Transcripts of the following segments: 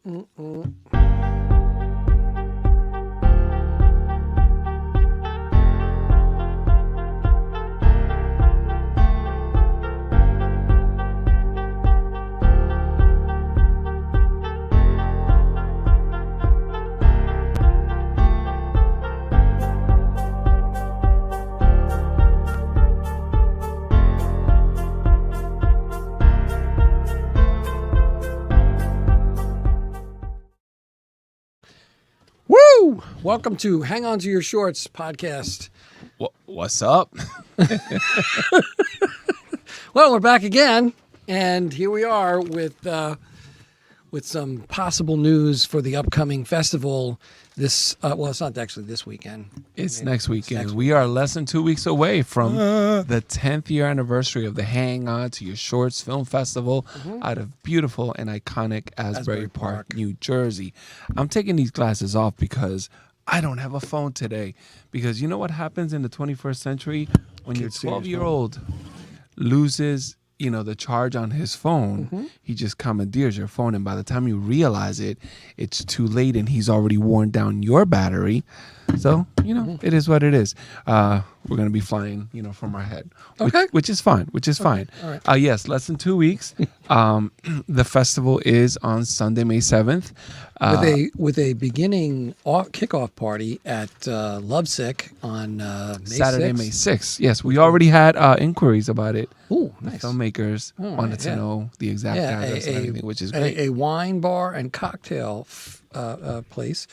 Woo! Welcome to Hang On to Your Shorts podcast. What's up? Well, we're back again, and here we are with some possible news for the upcoming festival. It's not actually this weekend. It's next weekend. We are less than 2 weeks away from the 10th year anniversary of the Hang On to Your Shorts Film Festival out of beautiful and iconic Asbury Park, New Jersey. I'm taking these glasses off because I don't have a phone today. Because you know what happens in the 21st century when your 12-year-old loses the charge on his phone, he just commandeers your phone, and by the time you realize it, it's too late and he's already worn down your battery. So, it is what it is. We're going to be flying, from our head, which is fine, fine. All right. Yes, less than 2 weeks. The festival is on Sunday, May 7th. With a beginning kickoff party at Lovesick on Saturday, 6th. May 6th. Yes, we already had inquiries about it. Ooh, nice. Filmmakers wanted to know the exact address and everything, which is great. A wine bar and cocktail place,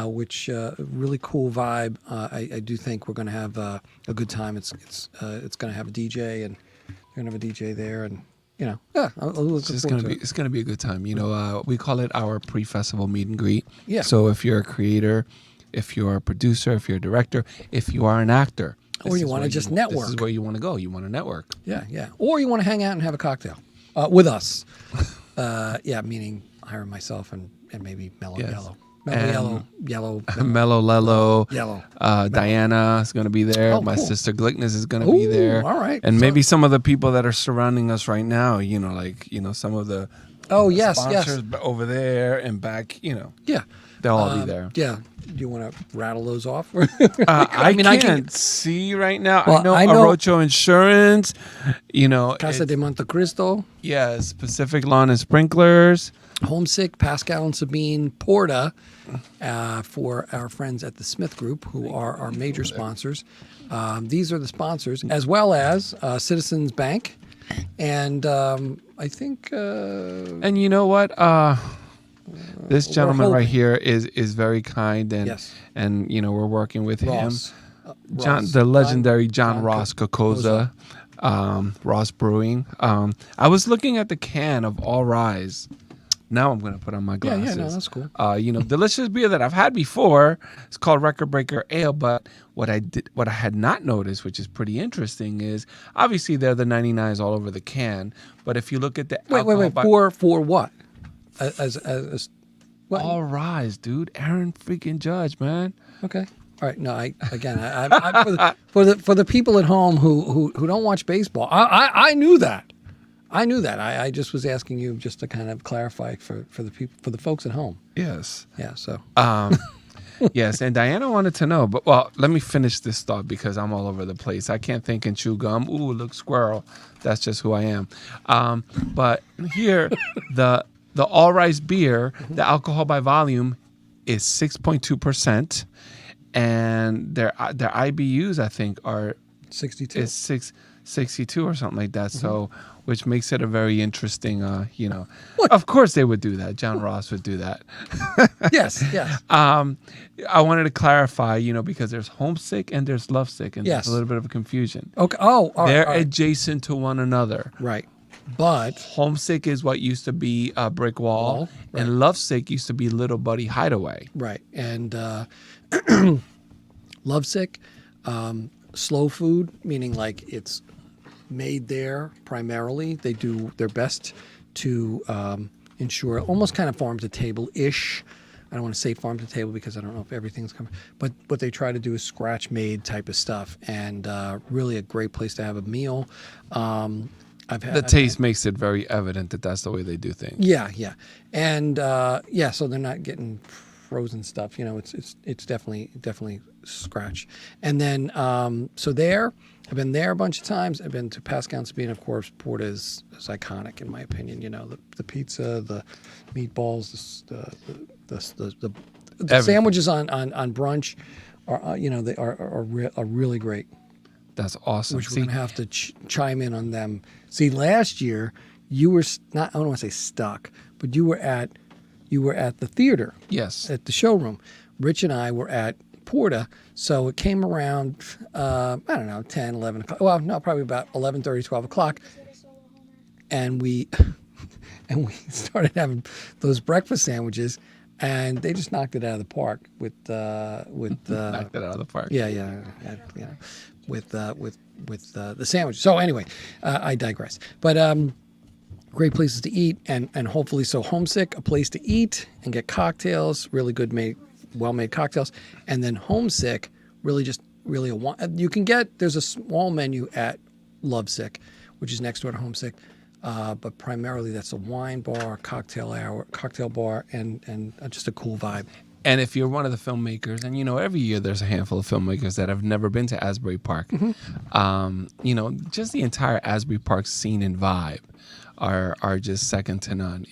which really cool vibe. I do think we're going to have a good time. It's going to have a DJ, and we're going to have a DJ there, and it's going to be a good time. We call it our pre-festival meet and greet. Yeah. So if you're a creator, if you're a producer, if you're a director, if you are an actor, or you want to just network, this is where you want to go. You want to network. Yeah. Or you want to hang out and have a cocktail with us. Meaning Hiram, myself, and maybe Mellow Yellow. Yellow. Mellow Lello. Yellow. Diana is going to be there. Oh, My cool. sister Glickness is going to be there. All right. And maybe some of the people that are surrounding us right now, some of the sponsors over there and back, Yeah. They'll all be there. Yeah. Do you want to rattle those off? I can't see right now. Well, I know Arrocho Insurance, Casa de Monte Cristo. Yes, Pacific Lawn and Sprinklers. Homesick, Pascal and Sabine Porta, for our friends at the Smith Group, who are our major sponsors. These are the sponsors, as well as Citizens Bank. And I think... and you know what? This gentleman right here is very kind, and we're working with Ross. him. The legendary John Ross Kokoza, Ross Brewing. I was looking at the can of All Rise. Now I'm going to put on my glasses. Yeah, no, that's cool. Delicious beer that I've had before. It's called Record Breaker Ale, but what I had not noticed, which is pretty interesting, is obviously they're the 99s all over the can, but if you look at the for what? As what? All Rise, dude. Aaron freaking Judge, man. Okay. All right. No, I for the people at home who don't watch baseball, I knew that. I just was asking you just to kind of clarify for the folks at home. Yes. Yeah. So. Yes, and Diana wanted to know, but let me finish this thought because I'm all over the place. I can't think and chew gum. Ooh, look, squirrel. That's just who I am. But here, the All Rise beer, the alcohol by volume is 6.2%, and their IBUs I think are 62. Is 62 or something like that. So, which makes it a very interesting, Of course they would do that. John Ross would do that. Yes. I wanted to clarify, because there's Homesick and there's Lovesick, and there's a little bit of a confusion. Okay. Oh, all they're right. adjacent to one another. Right. But Homesick is what used to be a brick wall, and Lovesick used to be Little Buddy Hideaway. Right. And Lovesick, slow food, meaning like it's made there primarily. They do their best to ensure almost kind of farm to table ish. I don't want to say farm to table because I don't know if everything's coming, but what they try to do is scratch made type of stuff, and really a great place to have a meal. The taste makes it very evident that that's the way they do things. Yeah, yeah, and so they're not getting frozen stuff. It's definitely scratch. And then so I've been there a bunch of times. I've been to Pascal and Sabine. Of course, Porta is iconic in my opinion. The pizza, the meatballs, the sandwiches on brunch are they are really great. That's awesome. Which we're going to have to chime in on them. See, last year you were I don't want to say stuck, but you were at the theater. Yes. At the showroom. Rich and I were at Porta, so it came around, I don't know, 10, 11 o'clock. Well, no, probably about 11:30, 12 o'clock. And we started having those breakfast sandwiches, and they just knocked it out of the park with knocked it out of the park. Yeah. With the sandwich. So anyway, I digress. But great places to eat, and hopefully, so Homesick, a place to eat and get cocktails, really good well-made cocktails, and then Homesick, really you can get. There's a small menu at Lovesick, which is next door to Homesick, but primarily that's a wine bar, cocktail bar, and just a cool vibe. And if you're one of the filmmakers, and every year there's a handful of filmmakers that have never been to Asbury Park, just the entire Asbury Park scene and vibe are just second to none.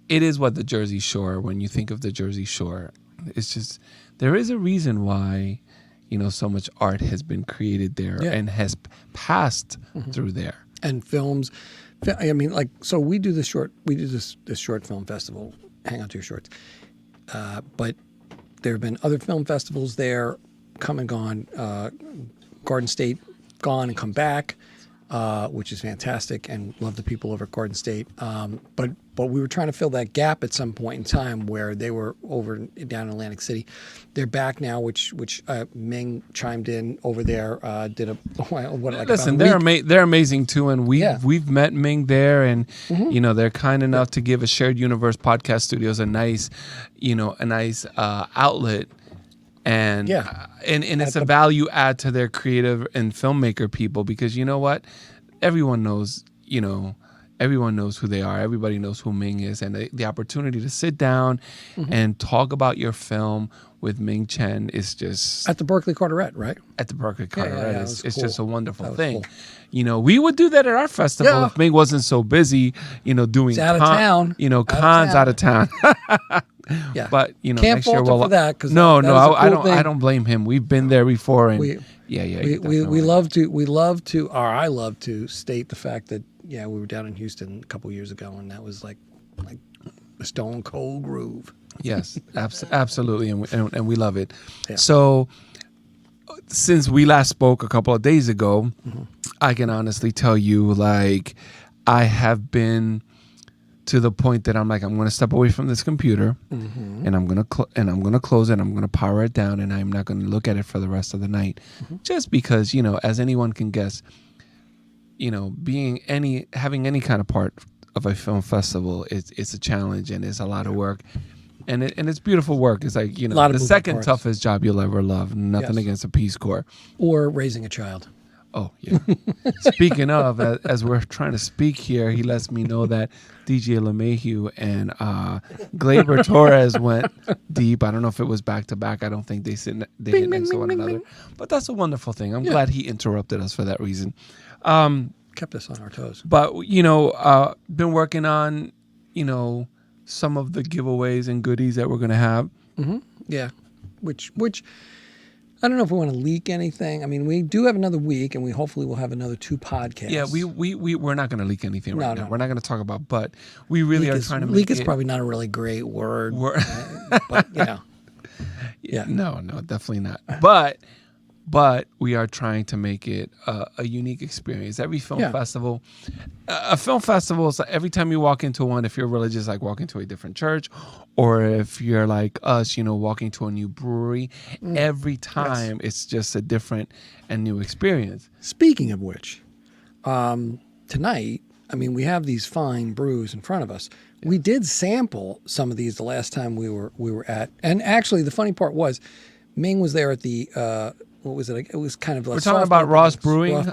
It is what the Jersey Shore. When you think of the Jersey Shore, it's just there is a reason why so much art has been created there and has passed through there. And films, I mean, so we do this short film festival. Hang on to your shorts. But there have been other film festivals there, come and gone. Garden State, gone and come back, which is fantastic, and love the people over at Garden State. But we were trying to fill that gap at some point in time where they were over down in Atlantic City. They're back now, which Ming chimed in over there. Did listen? They're amazing too, and we've met Ming there, and they're kind enough to give a Shared Universe Podcast Studios a nice outlet. And it's a value add to their creative and filmmaker people, because you know what, everyone knows who they are. Everybody knows who Ming is, and the opportunity to sit down and talk about your film with Ming Chen is just at the Berkeley Carteret, right? At the Berkeley Carteret, it's cool. just a wonderful thing. Cool. We would do that at our festival if Ming wasn't so busy, doing out of town. Cons out of town. Yeah, but can't next fault year him for that. Cause no, I don't blame him. We've been there before, and we love to, or I love to state the fact that we were down in Houston a couple years ago, and that was like a stone cold groove. Yes, absolutely, and we love it. Yeah. So, since we last spoke a couple of days ago, I can honestly tell you, I have been to the point that I'm going to step away from this computer, and I'm gonna close it. I'm gonna power it down, and I'm not gonna look at it for the rest of the night, just because as anyone can guess, having any kind of part of a film festival, it's a challenge, and it's a lot of work, and it's beautiful work. It's like the second toughest job you'll ever love. Nothing against a Peace Corps or raising a child. Oh, yeah. Speaking of, as we're trying to speak here, he lets me know that DJ LeMahieu and Glaber Torres went deep. I don't know if it was back to back. I don't think they hit next to one another. But that's a wonderful thing. I'm glad he interrupted us for that reason. Kept us on our toes. But, been working on, some of the giveaways and goodies that we're going to have. Yeah. Which I don't know if we want to leak anything. I mean, we do have another week, and we hopefully will have another 2 podcasts. Yeah, we're not going to leak anything right now. We're not going to talk about, but we really are trying to make leak is probably not a really great word. But yeah. No, definitely not. But we are trying to make it a unique experience. Every film festival, a film festival is every time you walk into one, if you're religious, like walking to a different church, or if you're like us, walking to a new brewery, every time it's just a different and new experience. Speaking of which, tonight, we have these fine brews in front of us. Yeah. We did sample some of these the last time we were at, and actually the funny part was, Ming was there at the. What was it? It was kind of like we're talking about Ross Brewing.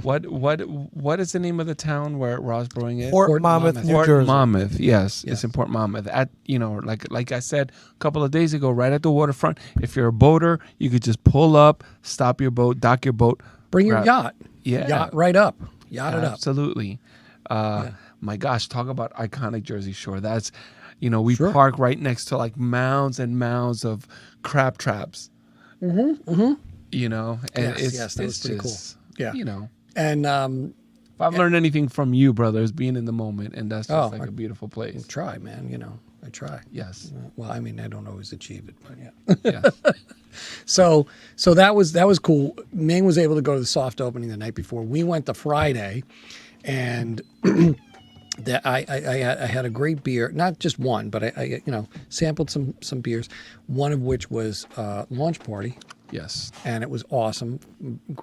What is the name of the town where Ross Brewing is? Fort Monmouth, New Fort Jersey. Monmouth, yes, it's in Port Monmouth. At like I said a couple of days ago, right at the waterfront. If you're a boater, you could just pull up, stop your boat, dock your boat, Bring your yacht. Yeah. Yacht right up. Yacht it up. Absolutely. My gosh, talk about iconic Jersey Shore. That's, we park right next to like mounds and mounds of crab traps. And yes, that was pretty cool. Yeah. And if I've learned anything from you, brother, is being in the moment, and that's just a beautiful place. I try, man. I try. Yes. Well, I mean, I don't always achieve it, but yeah. Yeah. So that was cool. Ming was able to go to the soft opening the night before. We went the Friday, and I had a great beer. Not just one, but I sampled some beers. One of which was Launch Party. Yes. And it was awesome,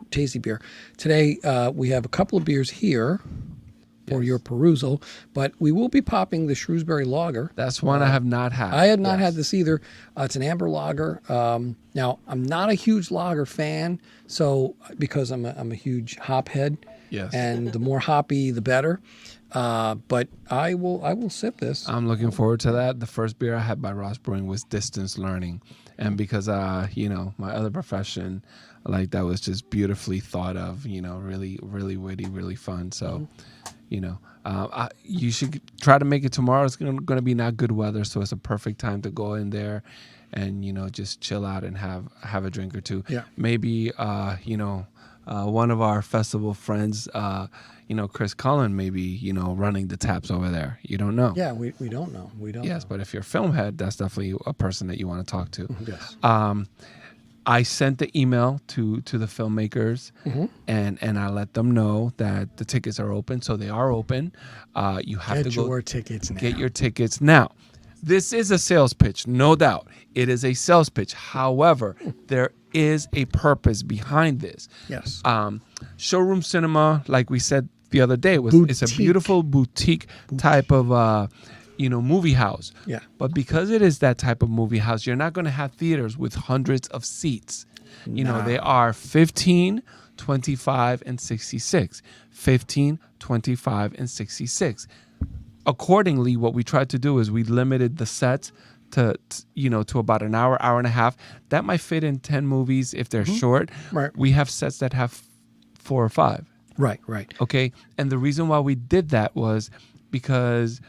tasty beer. Today we have a couple of beers here for your perusal, but we will be popping the Shrewsbury Lager. That's one I have not had. I had not had this either. It's an amber lager. Now I'm not a huge lager fan, so because I'm a huge hop head. Yes. And the more hoppy, the better. But I will sip this. I'm looking forward to that. The first beer I had by Ross Brewing was Distance Learning. And because, my other profession, like that was just beautifully thought of, really, really witty, really fun. So, you should try to make it tomorrow. It's going to be not good weather. So it's a perfect time to go in there and, just chill out and have a drink or two. Yeah. Maybe, one of our festival friends, Chris Cullen, maybe, running the taps over there. You don't know. Yeah, we don't know. Yes, but if you're a film head, that's definitely a person that you want to talk to. Yes. I sent the email to the filmmakers, and I let them know that the tickets are open. So they are open. You have to go your tickets now. Get your tickets now. This is a sales pitch, no doubt. It is a sales pitch. However, there is a purpose behind this. Yes. Showroom Cinema, like we said the other day, it's a beautiful boutique type of movie house. Yeah. But because it is that type of movie house, you're not going to have theaters with hundreds of seats. They are 15, 25, and 66. 15, 25, and 66. Accordingly, what we tried to do is we limited the sets to about an hour and a half. That might fit in 10 movies if they're short. Right. We have sets that have 4 or 5. Right. Okay. And the reason why we did that was because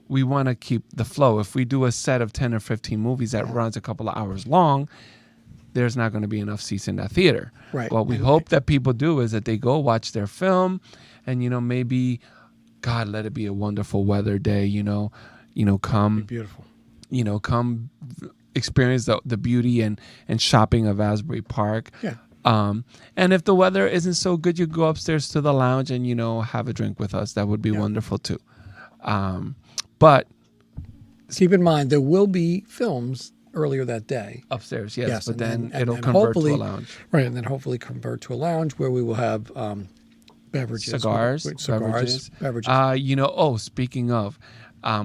we want to keep the flow. If we do a set of 10 or 15 movies that runs a couple of hours long, there's not going to be enough seats in that theater. Right. What we hope that people do is that they go watch their film and, maybe, God, let it be a wonderful weather day, come. Beautiful. Come experience the beauty and shopping of Asbury Park. Yeah. And if the weather isn't so good, you go upstairs to the lounge and, have a drink with us. That would be wonderful too. But keep in mind, there will be films earlier that day. Upstairs, yes. But and then it'll and convert to a lounge. Right. And then hopefully convert to a lounge where we will have beverages. Cigars, beverages. Speaking of,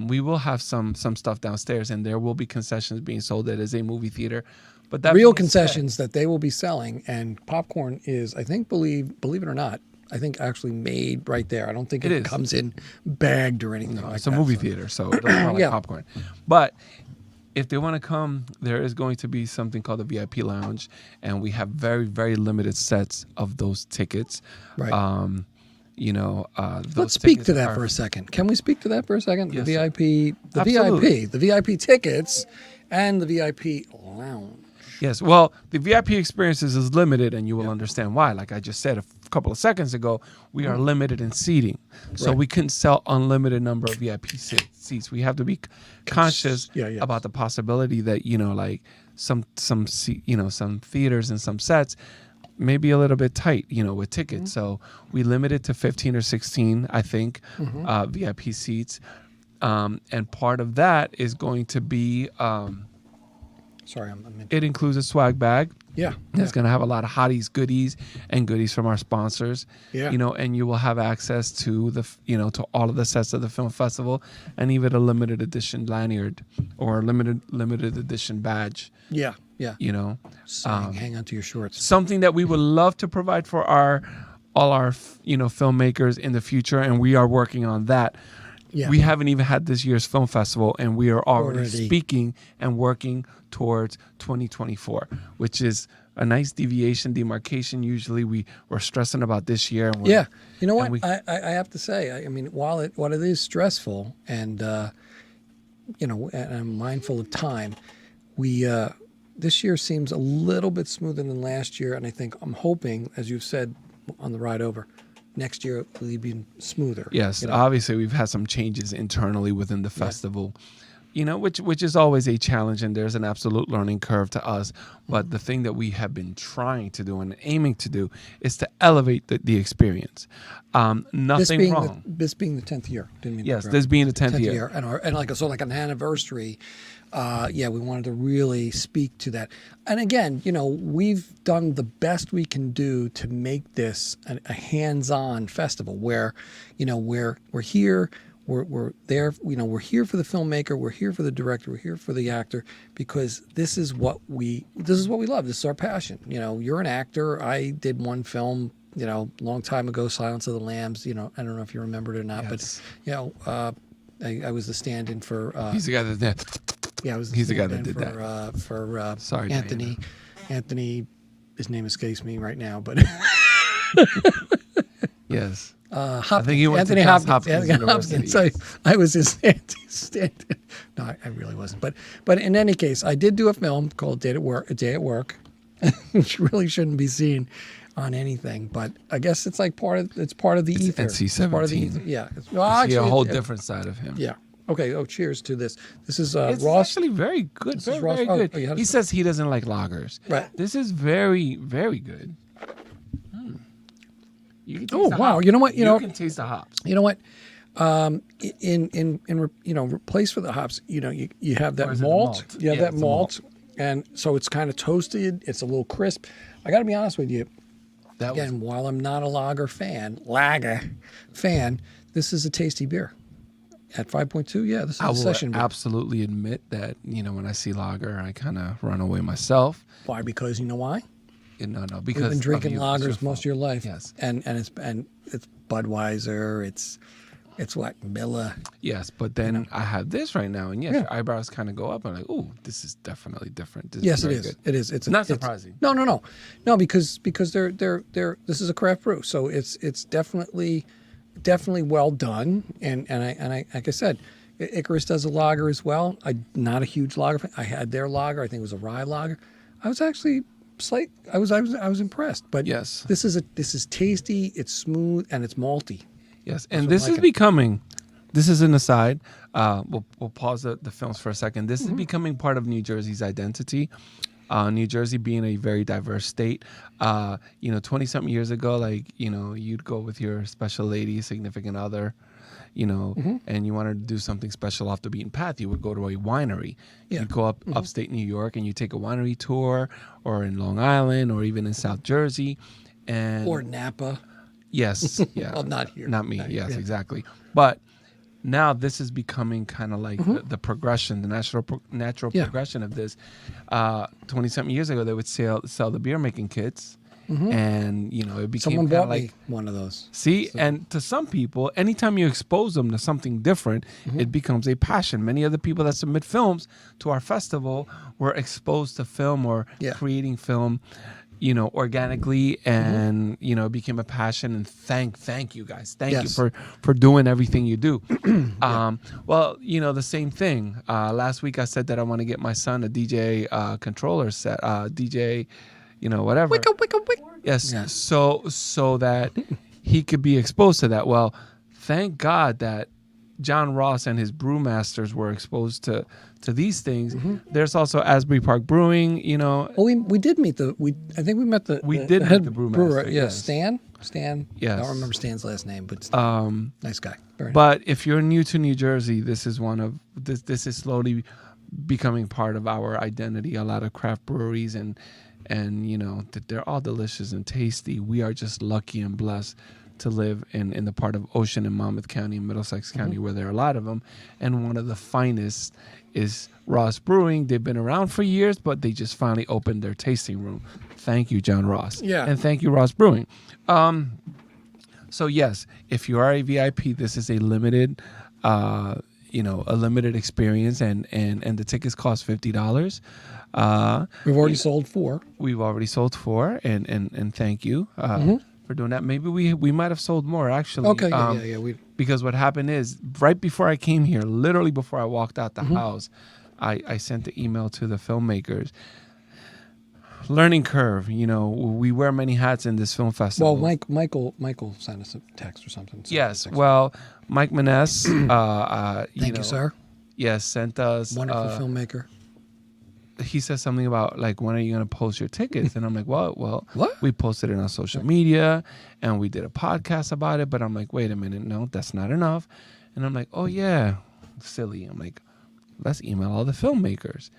we will have some stuff downstairs, and there will be concessions being sold. It is a movie theater, but that real concessions that they will be selling, and popcorn is, I think, believe it or not, I think actually made right there. I don't think it comes in bagged or anything like that. It's a movie theater, so it doesn't smell like popcorn. But if they want to come, there is going to be something called the VIP lounge, and we have very, very limited sets of those tickets. Right. Let's speak to that for a second. Can we speak to that for a second? Yes, the VIP tickets, and the VIP lounge. Yes. Well, the VIP experiences is limited, and you will understand why. Like I just said a couple of seconds ago, we are limited in seating, so we couldn't sell unlimited number of VIP seats. We have to be conscious about the possibility that some theaters and some sets may be a little bit tight, with tickets. So we limited to 15 or 16, I think, VIP seats, and part of that is going to be. It includes a swag bag. Yeah. It's going to have a lot of hotties, goodies, and goodies from our sponsors. Yeah. And you will have access to to all of the sets of the film festival, and even a limited edition lanyard or limited edition badge. Yeah. Hang on to your shorts. Something that we would love to provide for our all our filmmakers in the future, and we are working on that. Yeah. We haven't even had this year's film festival, and we are already speaking and working towards 2024, which is a nice demarcation. Usually we're stressing about this year. And yeah. You know what? I have to say, I mean, while it is stressful and, and I'm mindful of time, this year seems a little bit smoother than last year. And I'm hoping, as you've said on the ride over, next year it will be smoother. Yes, obviously we've had some changes internally within the festival, which is always a challenge, and there's an absolute learning curve to us. But the thing that we have been trying to do and aiming to do is to elevate the experience. Nothing wrong. This being the 10th year. Didn't mean yes, this being the 10th year. And like an anniversary. We wanted to really speak to that. And again, we've done the best we can do to make this a hands-on festival where, we're here, we're there, we're here for the filmmaker, we're here for the director, we're here for the actor, because this is what we love. This is our passion. You're an actor. I did one film, long time ago, Silence of the Lambs. I don't know if you remember it or not, yes. but I was the stand-in for. He's the guy that did. Yeah, he's the guy that did that. Sorry, Anthony. Diana. Anthony, his name escapes me right now, but yes. I think he went to Johns Hopkins University. So I was his stand-in. No, I really wasn't. But in any case, I did do a film called A Day at Work, which really shouldn't be seen on anything. But I guess it's like part of the ether. NC-17. Part of the ether. Yeah. You see a whole different side of him. Yeah. Okay. Oh, cheers to this. This is it's Ross. Actually very good. Very good. Oh, he says he doesn't like lagers. Right. This is very, very good. You can taste the wow! hops. You know what? You can taste the hops. You know what? Replace for the hops. You have that malt. You have that malt, and so it's kind of toasted. It's a little crisp. I got to be honest with you. While I'm not a lager fan, this is a tasty beer. At 5.2, yeah, this is a session beer. I will absolutely admit that, when I see lager, I kind of run away myself. Why? Because you know why? No, because you've been drinking lagers most of your life. Yes, and it's Budweiser. It's what, Miller. Yes, but then I have this right now, and your eyebrows kind of go up. I'm like, oh, this is definitely different. Yes, it is. Good. It is. It's not surprising. No, because they're this is a craft brew, so it's definitely well done. And I like I said, Icarus does a lager as well. I'm not a huge lager fan. I had their lager. I think it was a rye lager. I was actually I was impressed. But yes, this is tasty. It's smooth and it's malty. Yes, and this is becoming. This is an aside. We'll pause the films for a second. This is becoming part of New Jersey's identity. New Jersey being a very diverse state. 20-something years ago, you'd go with your special lady, significant other, and you wanted to do something special off the beaten path. You would go to a winery. Yeah. You'd go upstate New York and you take a winery tour, or in Long Island, or even in South Jersey, or Napa. Yes, yeah. Well, not here. Not me. Yes, exactly. But now this is becoming kind of like the progression, the natural progression of this. 20-something years ago, they would sell the beer making kits, and it became someone bought like me one of those. See, and to some people, anytime you expose them to something different, it becomes a passion. Many of the people that submit films to our festival were exposed to film or creating film, organically, and it became a passion. And thank you guys, thank you for doing everything you do. Well, the same thing. Last week I said that I want to get my son a DJ controller set, DJ, whatever. Wicka. Yes, so that he could be exposed to that. Well, thank God that John Ross and his brewmasters were exposed to these things. There's also Asbury Park Brewing, Well, we did meet I think we met the head brewmaster. Brewer, yes. Stan. Yes. I don't remember Stan's last name, but nice guy. Very but nice. If you're new to New Jersey, this is this is slowly becoming part of our identity. A lot of craft breweries and they're all delicious and tasty. We are just lucky and blessed to live in the part of Ocean and Monmouth County and Middlesex County where there are a lot of them. And one of the finest is Ross Brewing. They've been around for years, but they just finally opened their tasting room. Thank you, John Ross. Yeah. And thank you, Ross Brewing. So yes, if you are a VIP, this is a limited, a limited experience, and the tickets cost $50. We've already sold 4. We've already sold 4, and thank you for doing that. Maybe we might have sold more actually. Okay, yeah. Because what happened is right before I came here, literally before I walked out the house, I sent the email to the filmmakers. Learning curve, we wear many hats in this film festival. Well, Michael sent us a text or something. Yes, well, Mike Maness, Thank you, sir. Yes, sent us. Wonderful filmmaker. He said something about like, when are you going to post your tickets? And I'm like, well, What? we posted it on social media and we did a podcast about it. But I'm like, wait a minute, no, that's not enough. And I'm like, oh yeah, silly. I'm like, let's email all the filmmakers,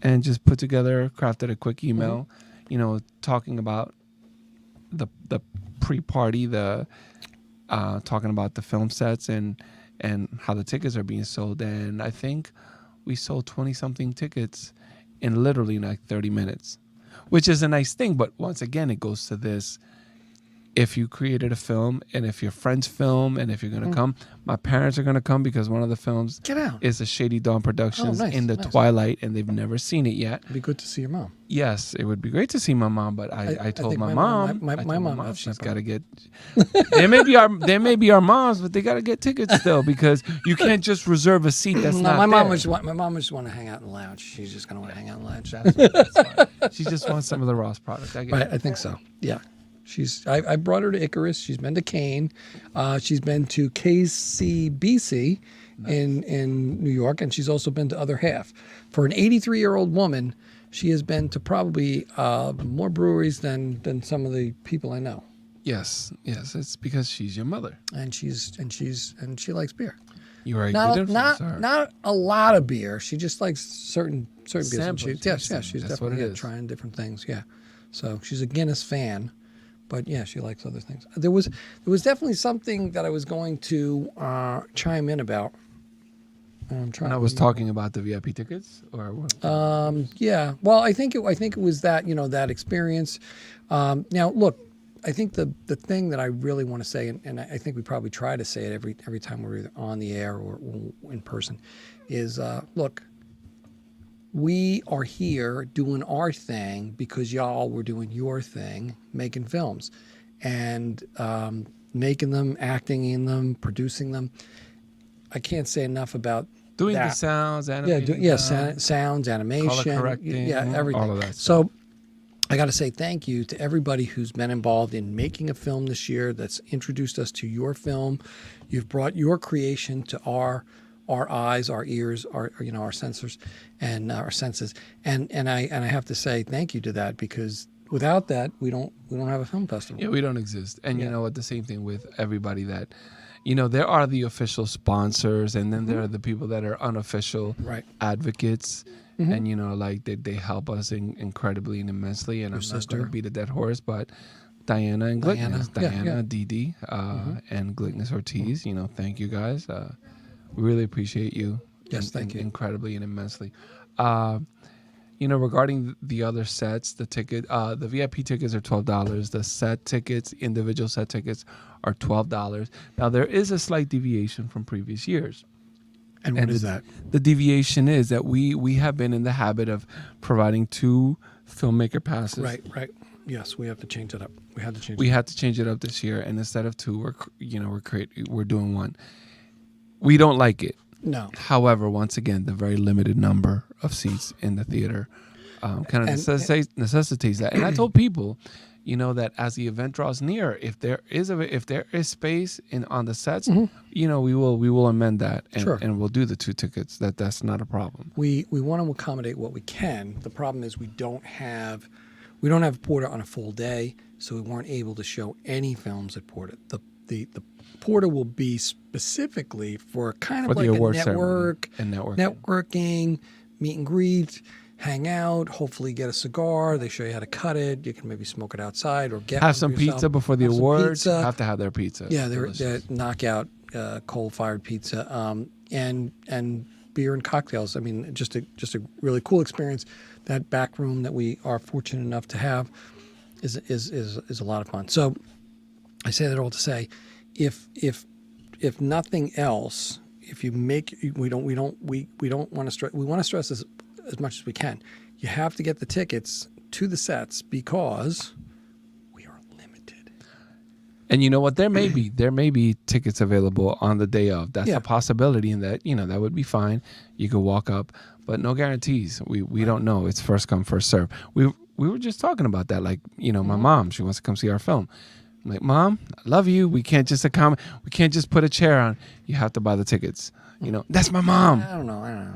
and just crafted a quick email, talking about the pre-party, talking about the film sets and how the tickets are being sold. And I think we sold 20-something tickets in literally like 30 minutes, which is a nice thing. But once again, it goes to this. If you created a film, and if your friends film, and if you're going to come, my parents are going to come, because one of the films is a Shady Dawn Productions in the Twilight, and they've never seen it yet. It'd be good to see your mom. It would be great to see my mom, but I told my mom, she's got to get. They may be our moms, but they got to get tickets still, because you can't just reserve a seat that's not my mom there. my mom just want to hang out in the lounge. She's just going to want to hang out in the lounge. That's fine. She just wants some of the Ross product. I think so. Yeah. I brought her to Icarus. She's been to Kane. She's been to KCBC in New York, and she's also been to Other Half. For an 83-year-old woman, she has been to probably more breweries than some of the people I know. Yes, it's because she's your mother, and she likes beer. You are not a lot of beer. She just likes certain beers. She's definitely trying different things. Yeah, so she's a Guinness fan. But yeah, she likes other things. There was definitely something that I was going to chime in about. I was talking about the VIP tickets, or what? Yeah. Well, I think it was that that experience. Now, look, I think the thing that I really want to say, and I think we probably try to say it every time we're either on the air or in person, is look. We are here doing our thing because y'all were doing your thing, making films, and making them, acting in them, producing them. I can't say enough about doing that. The sounds, sounds, animation, color correcting, everything. All of that. So I got to say thank you to everybody who's been involved in making a film this year. That's introduced us to your film. You've brought your creation to our eyes, our ears, our sensors, and our senses, and I have to say thank you to that, because without that we don't have a film festival. Yeah, we don't exist. And you know what? The same thing with everybody that, there are the official sponsors, and then there are the people that are unofficial advocates, and they help us incredibly and immensely. And I'm not going to beat a dead horse, but Diana and Glickness, Dee Dee, and Glickness Ortiz. Thank you guys. We really appreciate you. Yes, thank you. Incredibly and immensely. Regarding the other sets, the VIP tickets are $12. The set tickets, individual set tickets, are $12. Now, there is a slight deviation from previous years. And what is that? The deviation is that we have been in the habit of providing 2 filmmaker passes. Right. Yes, we have to change it up. We had to change it up this year, and instead of 2, we're doing 1. We don't like it. No. However, once again, the very limited number of seats in the theater kind of necessitates that. And I told people, that as the event draws near, if there is space on the sets, we will amend that, and we'll do the 2 tickets. That's not a problem. We want to accommodate what we can. The problem is we don't have Porta on a full day, so we weren't able to show any films at Porta. The Porta will be specifically for kind of like a networking, meet and greet, hang out, hopefully get a cigar. They show you how to cut it. You can maybe smoke it outside or have some pizza before the awards. Have to have their pizza. Yeah, they're knockout coal-fired pizza, and beer and cocktails. I mean, just a really cool experience. That back room that we are fortunate enough to have is a lot of fun. So I say that all to say, if nothing else, if you make, we don't want to stress. We want to stress this as much as we can. You have to get the tickets to the sets because we are limited. And you know what? There may be tickets available on the day of. That's a possibility, and that that would be fine. You could walk up, but no guarantees. We don't know. It's first come, first serve. We were just talking about that. Like my mom, she wants to come see our film. I'm like, Mom, I love you. We can't just accommodate. We can't just put a chair on. You have to buy the tickets. That's my mom. I don't know.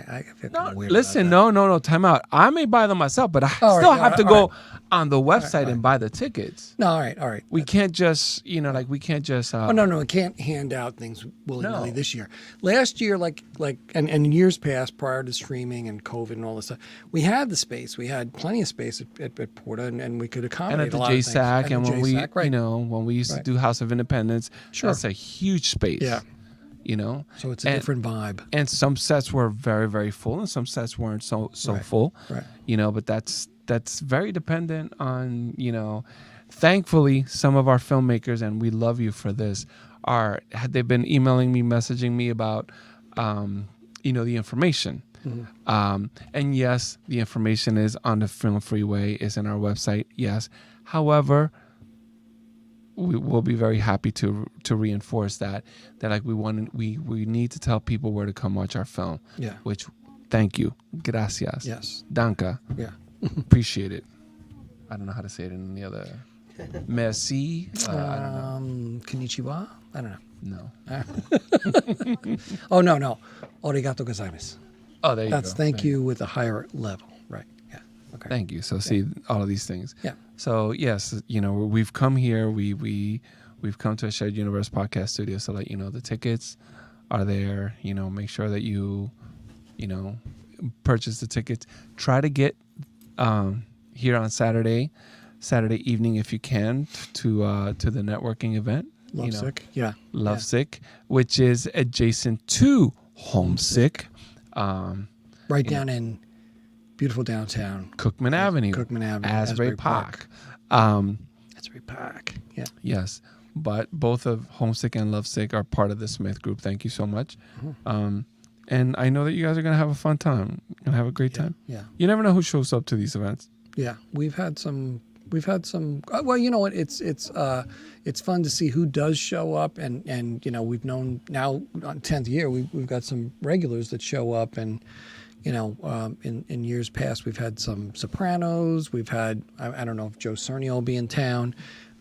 I feel kind of weird. Listen, about no, time out. I may buy them myself, but I still have to go on the website and buy the tickets. No, all right. We can't just, we can't just. No, we can't hand out things willy-nilly this year. Last year, and in years past, prior to streaming and COVID and all this stuff, we had the space. We had plenty of space at Porta, and we could accommodate a lot of things. And when when we used to do House of Independence, that's a huge space. Yeah. So it's a different vibe. And some sets were very, very full, and some sets weren't so full. Right. But that's very dependent on, thankfully some of our filmmakers, and we love you for this, they've been emailing me, messaging me about the information. Mm-hmm. And yes, the information is on the Film Freeway, is in our website, yes. However, we will be very happy to reinforce that we need to tell people where to come watch our film. Yeah. Which, thank you, gracias. Yes. Danke. Yeah. Appreciate it. I don't know how to say it in the other. Merci. I don't know. Konnichiwa. I don't know. No. Oh no. Arigato gozaimasu. Oh, there you go. That's thank you with a higher level. Right. Yeah. Okay. Thank you. So see all of these things. Yeah. So yes, we've come here. We've come to a Shared Universe podcast studio so that the tickets are there. Make sure that you purchase the tickets. Try to get here on Saturday evening if you can to the networking event. Lovesick. Lovesick, which is adjacent to Homesick. Right down in beautiful downtown Cookman Avenue, Asbury Park. Asbury Park. Yeah. Yes, but both of Homesick and Lovesick are part of the Smith Group. Thank you so much. Mm-hmm. And I know that you guys are gonna have a fun time. You're gonna have a great time. Yeah. You never know who shows up to these events. Yeah, we've had some. Well, you know what? It's fun to see who does show up, and we've known now on 10th year we've got some regulars that show up, and in years past we've had some Sopranos. We've had I don't know if Joe Cerny will be in town.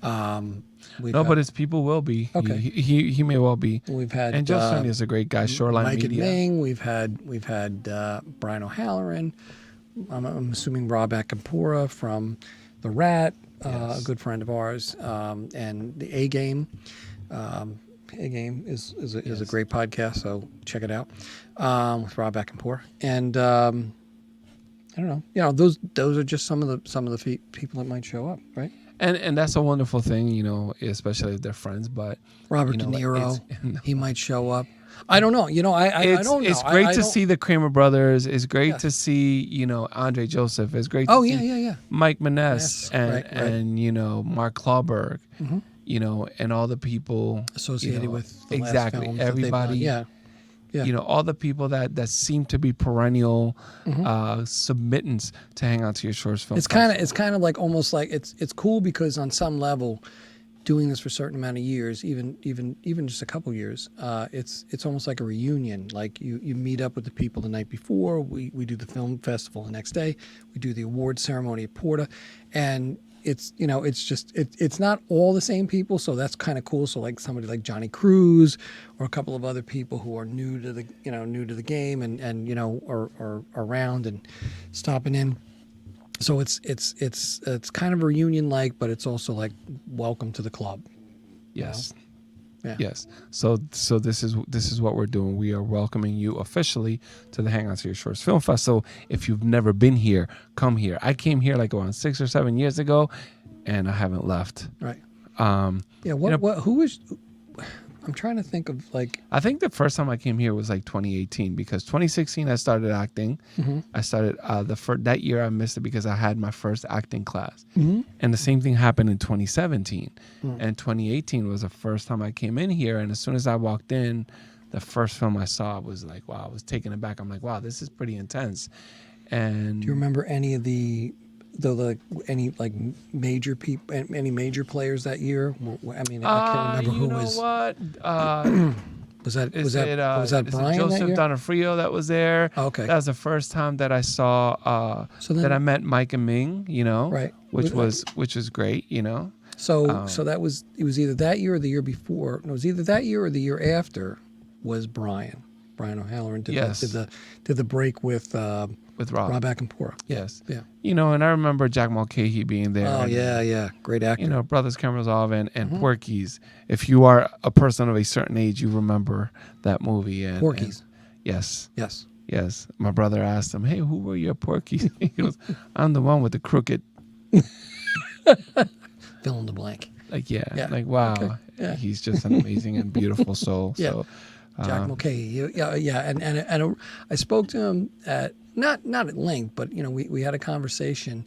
But his people will be. Okay. He may well be. We've had and Joe Cerny is a great guy. Shoreline Mike Media. and Ming. We've had Brian O'Halloran. I'm assuming Rob Akampora from The Rat, a good friend of ours, and the A Game. A Game is a great podcast, so check it out with Rob Akampora. And I don't know, those are just some of the people that might show up, right? And that's a wonderful thing, especially if they're friends. But Robert De Niro, he might show up. I don't know. I don't know. It's great to see the Kramer brothers. It's great to see, Andre Joseph. It's great to see Mike Maness and Mark Clawberg, and all the people associated with the last films everybody. All the people that seem to be perennial submittants to hang out to your shorts film. It's kind of like almost like it's cool because on some level, doing this for a certain amount of years, even just a couple years, it's almost like a reunion. Like you meet up with the people the night before. We do the film festival the next day. We do the award ceremony at Porta, and it's not all the same people. So that's kind of cool. So like somebody like Johnny Cruz or a couple of other people who are new to the game and are around and stopping in. So it's kind of a reunion like, but it's also like welcome to the club. Yes. Yeah. Yes. So this is what we're doing. We are welcoming you officially to the Hang On to Your Shorts Film Festival. If you've never been here, come here. I came here like around 6 or 7 years ago, and I haven't left. Right. Who I'm trying to think of like. I think the first time I came here was like 2018 because 2016 I started acting. I started that year I missed it because I had my first acting class, and the same thing happened in 2017. And 2018 was the first time I came in here, and as soon as I walked in, the first film I saw was like, wow, I was taken aback. I'm like, wow, this is pretty intense. And Do you remember any of any major people, any major players that year? I mean, I can't remember who was. You know what? Was that is Brian Joseph that year? Donofrio that was there? Oh, okay. That was the first time that I saw that I met Mike and Ming. You know, right? Which was great. You know. So it was either that year or the year before. No, it was either that year or the year after. Was Brian O'Halloran did the break with Rob Akinpora. Yes. Yeah. You know, and I remember Jack Mulcahy being there. Oh, yeah. Great actor. You know, Brothers Karamazov and Porky's. If you are a person of a certain age, you remember that movie. And, Porky's. Yes. Yes. Yes. My brother asked him, hey, who were your Porky's? He goes, I'm the one with the crooked. Fill in the blank. Like, like, wow. Okay. Yeah. He's just an amazing and beautiful soul. Yeah. So, Jack Mulcahy, and I spoke to him at not at length, but you know we had a conversation,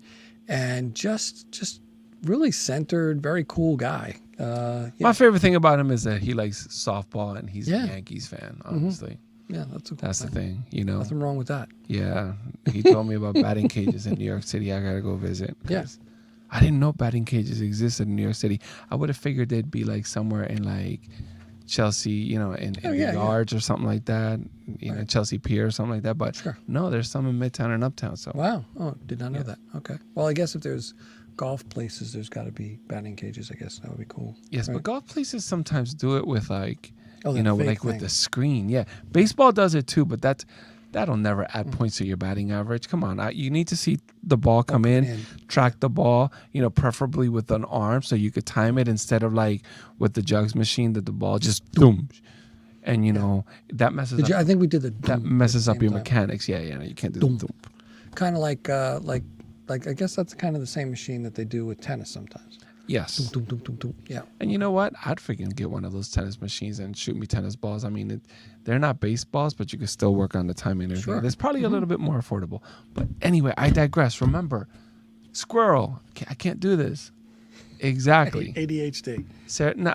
and just really centered, very cool guy. My favorite thing about him is that he likes softball and he's a Yankees fan. Honestly, yeah, that's the thing. You know, nothing wrong with that. Yeah, he told me about batting cages in New York City. I gotta go visit. Yes. I didn't know batting cages existed in New York City. I would have figured they'd be like somewhere in like Chelsea, you know, in the yards or something like that, you know, Chelsea Pier or something like that. But no, there's some in Midtown and Uptown. So wow, did not know that. Okay, well, I guess if there's golf places, there's got to be batting cages. I guess that would be cool. Yes, right? But golf places sometimes do it with like, with the screen. Yeah, baseball does it too, but that'll never add points to your batting average. Come on, you need to see the ball come in, track the ball, you know, preferably with an arm so you could time it instead of like with the jugs machine that the ball just boom. And you know, that messes up. I think we did that messes up your mechanics. Yeah, you can't do the kind of like I guess that's kind of the same machine that they do with tennis sometimes. Yes. Yeah. And you know what? I'd freaking get one of those tennis machines and shoot me tennis balls. I mean, they're not baseballs, but you can still work on the timing and everything. It's probably a little bit more affordable. But anyway, I digress. Remember, squirrel. I can't do this. Exactly. ADHD.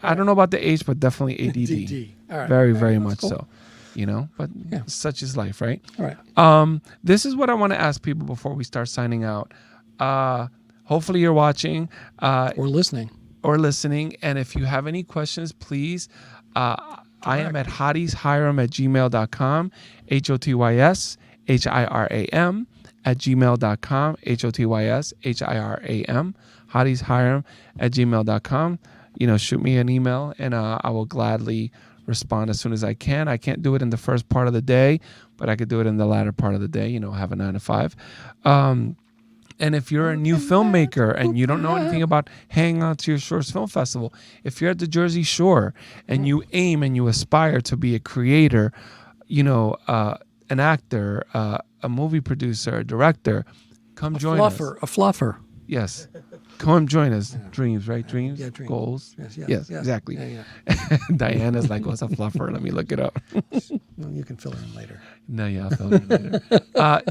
I don't know about the H, but definitely ADD. All right. Very, very much so. You know, but such is life, right? All right. This is what I want to ask people before we start signing out. Hopefully you're watching. Or listening. And if you have any questions, please, I am at hotieshiram@gmail.com, HOTYSHIRAM @gmail.com, HOTYSHIRAM, hotieshiram@gmail.com. You know, shoot me an email and I will gladly respond as soon as I can. I can't do it in the first part of the day, but I could do it in the latter part of the day, you know, have a 9 to 5. And if you're a new filmmaker and you don't know anything about Hang On to Your Shores Film Festival, if you're at the Jersey Shore and you aim and you aspire to be a creator, you know, an actor, a movie producer, a director, come join us. A fluffer. Yes. Come join us. Dreams, right? Dreams? Yeah, dreams. Goals? Yes, exactly. Yeah. Diana's like, what's a fluffer? Let me look it up. Well, you can fill it in later. No, I'll fill it in later.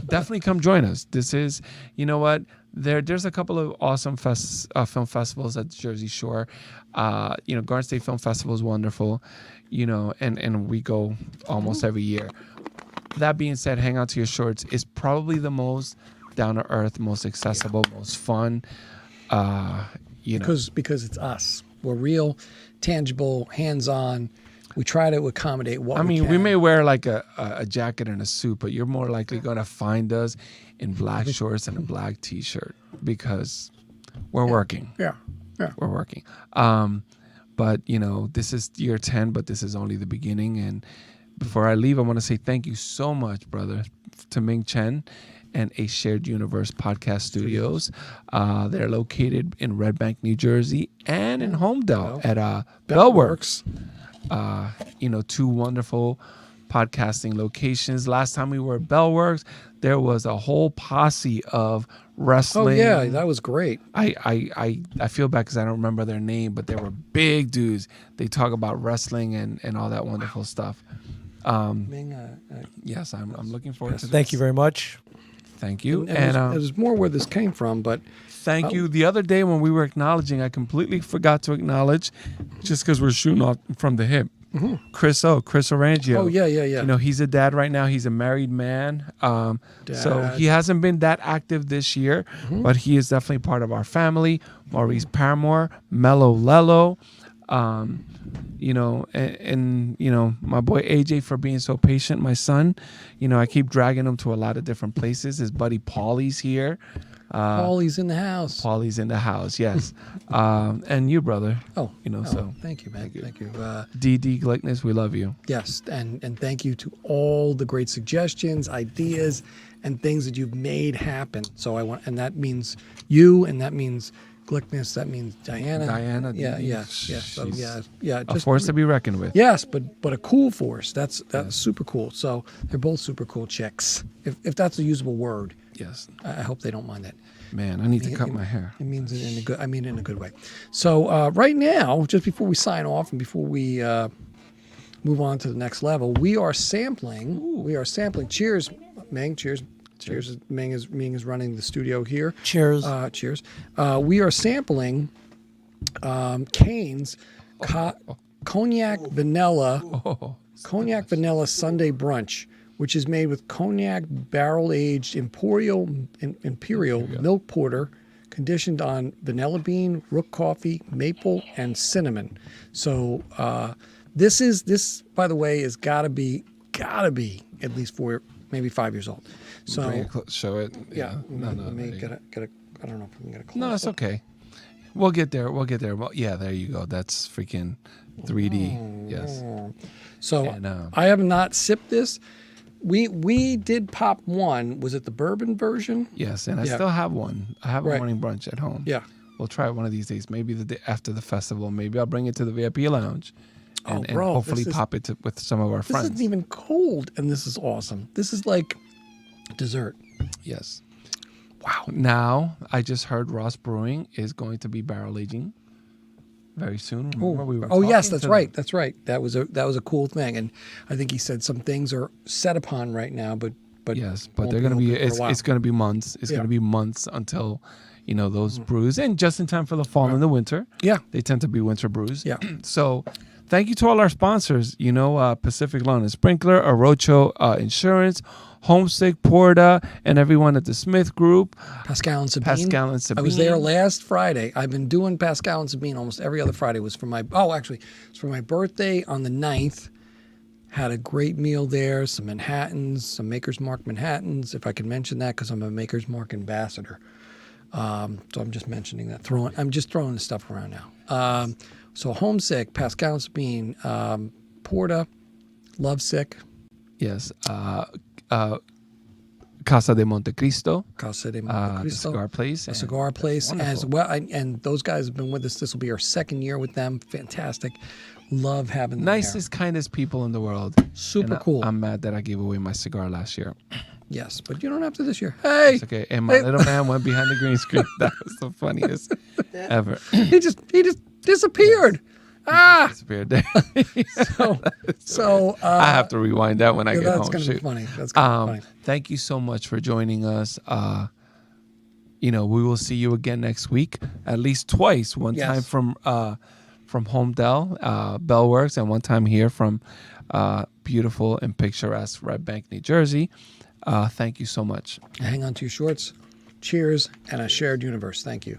Definitely come join us. This is, you know what? There's a couple of awesome film festivals at the Jersey Shore. You know, Garden State Film Festival is wonderful, you know, and we go almost every year. That being said, Hang On to Your Shorts is probably the most down-to-earth, most accessible, most fun. You know, because it's us. We're real, tangible, hands-on. We try to accommodate what we can. We may wear like a jacket and a suit, but you're more likely going to find us in black shorts and a black T-shirt because we're working. Yeah. We're working. But, you know, this is year 10, but this is only the beginning. And before I leave, I want to say thank you so much, brother, to Ming Chen and A Shared Universe Podcast Studios. They're located in Red Bank, New Jersey, and in Homedale at Bellworks. You know, two wonderful podcasting locations. Last time we were at Bellworks, there was a whole posse of wrestling. Oh yeah, that was great. I feel bad because I don't remember their name, but they were big dudes. They talk about wrestling and all that wonderful stuff. Yes, I'm looking forward to this. Thank you very much. Thank you. And there's more where this came from, but thank you. The other day when we were acknowledging, I completely forgot to acknowledge, just because we're shooting off from the hip. Chris Orangio. Oh yeah. You know, he's a dad right now. He's a married man. So he hasn't been that active this year, but he is definitely part of our family. Maurice Paramore, Mello Lello, you know, and you know, my boy AJ for being so patient. My son, you know, I keep dragging him to a lot of different places. His buddy Paulie's here. Paulie's in the house. Paulie's in the house, yes. And you, brother. So thank you, man. Thank you. DD Glickness, we love you. Yes, and thank you to all the great suggestions, ideas, and things that you've made happen. So and that means you, and that means Glickness, that means Diana. Yeah. So yeah. A force to be reckoned with. Yes, but a cool force. That's super cool. So they're both super cool chicks. If that's a usable word. Yes. I hope they don't mind that. Man, I need to cut my hair. It means it in a good. I mean, in a good way. So right now, just before we sign off and before we move on to the next level, we are sampling. Cheers, Meng. Cheers. Cheers. Meng is running the studio here. Cheers. Cheers. We are sampling Cane's cognac vanilla Sunday brunch, which is made with cognac barrel-aged imperial milk porter, conditioned on vanilla bean, rook coffee, maple, and cinnamon. So this by the way is gotta be at least 4, maybe 5 years old. So show it. Yeah. Let me get a. I don't know if we can get a close. No, it's okay. We'll get there. Well, yeah, there you go. That's freaking 3D. Yes. So I have not sipped this. We did pop one. Was it the bourbon version? Yes, and I still have one. I have a morning brunch at home. Yeah. We'll try it one of these days. Maybe the day after the festival. Maybe I'll bring it to the VIP lounge and hopefully pop it with some of our friends. This isn't even cold, and this is awesome. This is like dessert. Yes. Wow. Now, I just heard Ross Brewing is going to be barrel aging very soon. Yes, that's right. That's right. That was a cool thing, and I think he said some things are set upon right now, but yes, but they're going to be. It's going to be months. It's going to be months until, you know, those brews, and just in time for the fall and the winter. Yeah, they tend to be winter brews. Yeah. So, thank you to all our sponsors. You know, Pacific Lawn and Sprinkler, Orocho Insurance, Homesick, Porta, and everyone at the Smith Group. Pascal and Sabine. I was there last Friday. I've been doing Pascal and Sabine almost every other Friday. It was for my it's for my birthday on the 9th. Had a great meal there, some Manhattans, some Maker's Mark Manhattans, if I can mention that, because I'm a Maker's Mark ambassador. So I'm just mentioning that. I'm just throwing the stuff around now. So Homesick, Pascal and Sabine, Porta, Lovesick. Yes. Casa de Montecristo. The cigar place. A cigar place wonderful. as well. And those guys have been with us. This will be our second year with them. Fantastic. Love having them Nicest, kindest people in the world. Super cool. I'm mad that I gave away my cigar last year. Yes, but you don't have to this year. Hey! It's okay. And my little man went behind the green screen. That was the funniest ever. He just disappeared. Disappeared. So I have to rewind that when I get home. That's going to be funny. That's going to be funny. Thank you so much for joining us. You know, we will see you again next week, at least twice. One time from Homedale, Bellworks, and one time here from beautiful and picturesque Red Bank, New Jersey. Thank you so much. Hang on to your shorts. Cheers and a shared universe. Thank you.